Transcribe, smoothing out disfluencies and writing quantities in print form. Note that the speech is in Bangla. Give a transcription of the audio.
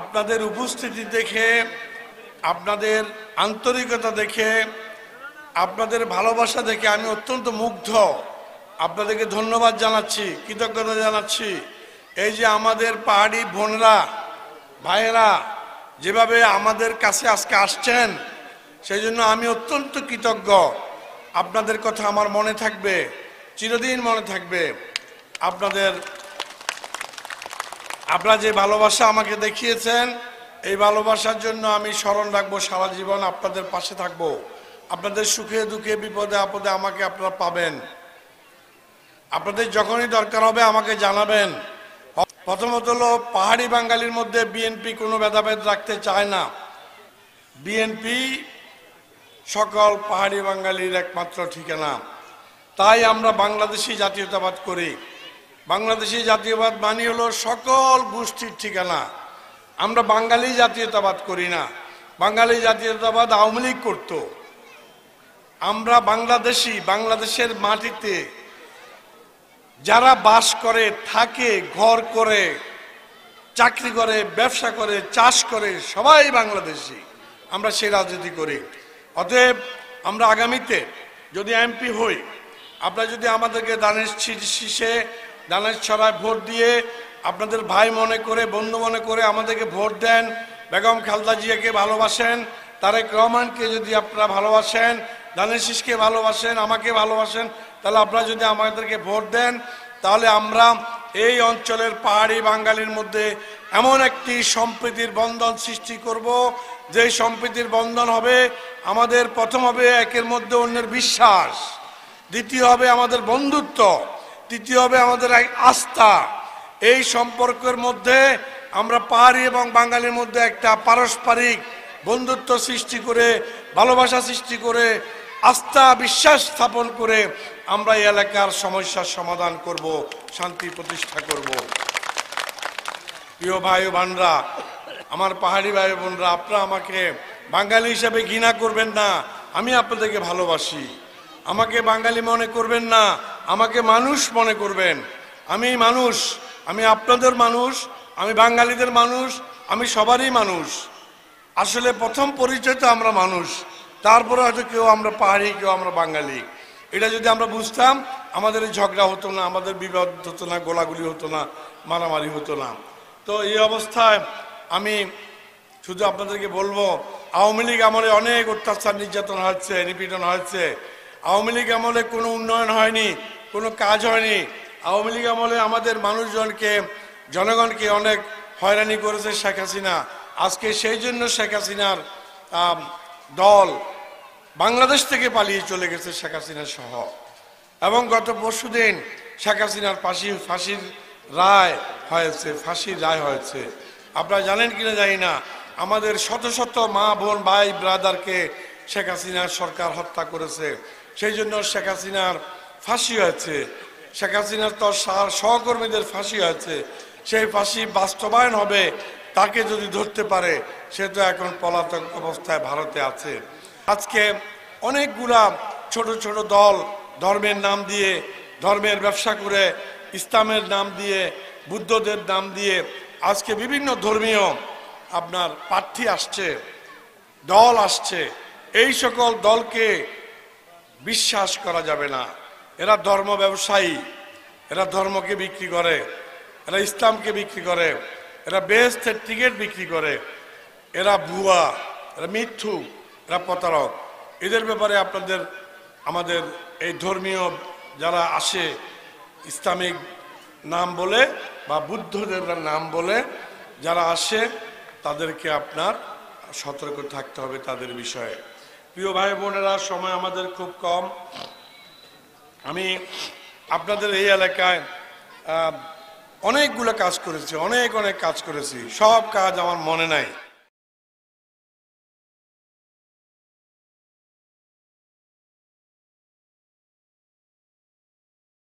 আপনাদের উপস্থিতি দেখে, আপনাদের আন্তরিকতা দেখে, আপনাদের ভালোবাসা দেখে আমি অত্যন্ত মুগ্ধ। আপনাদেরকে ধন্যবাদ জানাচ্ছি, কৃতজ্ঞতা জানাচ্ছি। এই যে আমাদের পাহাড়ি বোনরা, ভাইয়েরা যেভাবে আমাদের কাছে আজকে আসছেন, সেই জন্য আমি অত্যন্ত কৃতজ্ঞ। আপনাদের কথা আমার মনে থাকবে, চিরদিন মনে থাকবে। আপনারা যে ভালোবাসা আমাকে দেখিয়েছেন, এই ভালোবাসার জন্য আমি স্মরণ রাখবো সারা জীবন। আপনাদের পাশে থাকবো, আপনাদের সুখে দুঃখে বিপদে আপদে আমাকে আপনারা পাবেন। আপনাদের যখনই দরকার হবে আমাকে জানাবেন। প্রথমত হলো, পাহাড়ি বাঙালির মধ্যে বিএনপি কোনো ভেদাভেদ রাখতে চায় না। বিএনপি সকল পাহাড়ি বাঙালির একমাত্র ঠিকানা। তাই আমরা বাংলাদেশি জাতীয়তাবাদ করি। বাংলাদেশি জাতীয়বাদ মানে হলো সকল গোষ্ঠীর ঠিকানা। আমরা বাঙালি জাতীয়তাবাদ করি না। বাঙালি জাতীয়তাবাদ আওয়ামী লীগ করত। আমরা বাংলাদেশি, বাংলাদেশের মাটিতে যারা বাস করে, থাকে, ঘর করে, চাকরি করে, ব্যবসা করে, চাষ করে, সবাই বাংলাদেশি। আমরা সেই রাজনীতি করি। অতএব আমরা আগামীতে যদি এমপি হই, আপনারা যদি আমাদেরকে দানের শীষে, দানের ছড়ায় ভোট দিয়ে আপনাদের ভাই মনে করে, বন্ধু মনে করে আমাদেরকে ভোট দেন, বেগম খালেদা জিয়াকে ভালোবাসেন, তারেক রহমানকে যদি আপনারা ভালোবাসেন, দানের শীষকে ভালোবাসেন, আমাকে ভালোবাসেন, তাহলে আপনারা যদি আমাদেরকে ভোট দেন, তাহলে আমরা এই অঞ্চলের পাহাড়ি বাঙালির মধ্যে এমন একটি সম্প্রীতির বন্ধন সৃষ্টি করব, যে সম্প্রীতির বন্ধন হবে আমাদের, প্রথম হবে একের মধ্যে অন্যের বিশ্বাস, দ্বিতীয় হবে আমাদের বন্ধুত্ব, তৃতীয় হবে আমাদের আস্থা। এই সম্পর্কের মধ্যে আমরা পাহাড়ি এবং বাঙালির মধ্যে একটা পারস্পরিক বন্ধুত্ব সৃষ্টি করে, ভালোবাসা সৃষ্টি করে, আস্থা বিশ্বাস স্থাপন করে আমরা এই এলাকার সমস্যার সমাধান করব, শান্তি প্রতিষ্ঠা করব। প্রিয় ভাই বোনরা, আমার পাহাড়ি ভাই বোনরা, আপনারা আমাকে বাঙালি হিসাবে ঘৃণা করবেন না। আমি আপনাদেরকে ভালোবাসি। আমাকে বাঙালি মনে করবেন না, আমাকে মানুষ মনে করবেন। আমি মানুষ, আমি আপনাদের মানুষ, আমি বাঙালিদের মানুষ, আমি সবারই মানুষ। আসলে প্রথম পরিচয় তো আমরা মানুষ, তারপরে হয়তো কেউ আমরা পাহাড়ি, কেউ আমরা বাঙালি। এটা যদি আমরা বুঝতাম, আমাদের ঝগড়া হতো না, আমাদের বিবাদ হতো না, গোলাগুলি হতো না, মারামারি হতো না। তো এই অবস্থায় আমি শুধু আপনাদেরকে বলবো, আওয়ামী লীগ আমলে অনেক অত্যাচার নির্যাতন হয়েছে, নিপীড়ন হয়েছে। আওয়ামী লীগ আমলে কোনো উন্নয়ন হয়নি, কোনো কাজ হয়নি। আওয়ামী লীগ আমলে আমাদের মানুষজনকে, জনগণকে অনেক হয়রানি করেছে শেখ হাসিনা। আজকে সেই জন্য শেখ হাসিনার দল বাংলাদেশ থেকে পালিয়ে চলে গেছে, শেখ হাসিনা সহ। এবং গত পরশুদিন শেখ হাসিনার ফাঁসির রায় হয়েছে। আপনারা জানেন কিনা জানি না, আমাদের শত শত মা বোন ভাই ব্রাদারকে শেখ হাসিনার সরকার হত্যা করেছে। সেই জন্য শেখ হাসিনার ফাঁসি হয়েছে। শেখ হাসিনার তো সহকর্মীদের ফাঁসি হয়েছে। সেই ফাঁসি বাস্তবায়ন হবে, তাকে যদি ধরতে পারে। সে তো এখন পলাতক অবস্থায় ভারতে আছে। আজকে অনেকগুলা ছোট ছোট দল ধর্মের নাম দিয়ে, ধর্মের ব্যবসা করে, ইসলামের নাম দিয়ে, বুদ্ধদের নাম দিয়ে আজকে বিভিন্ন ধর্মীয় আপনার প্রার্থী আসছে, দল আসছে। এই সকল দলকে বিশ্বাস করা যাবে না। এরা ধর্ম ব্যবসায়ী, এরা ধর্মকে বিক্রি করে, এরা ইসলামকে বিক্রি করে, এরা বেহেশতের টিকিট বিক্রি করে, এরা ভুয়া, এরা মিথ্যু, এরা প্রতারক। এদের ব্যাপারে আমাদের এই ধর্মীয় যারা আসে, ইসলামিক নাম বলে বা বুদ্ধদেবের নাম বলে যারা আসে, তাদেরকে আপনার সতর্ক থাকতে হবে তাদের বিষয়ে। প্রিয় ভাই বোনেরা, সময় আমাদের খুব কম। আমি আপনাদের এই এলাকায় অনেকগুলো কাজ করেছি, অনেক কাজ করেছি। সব কাজ আমার মনে নাই।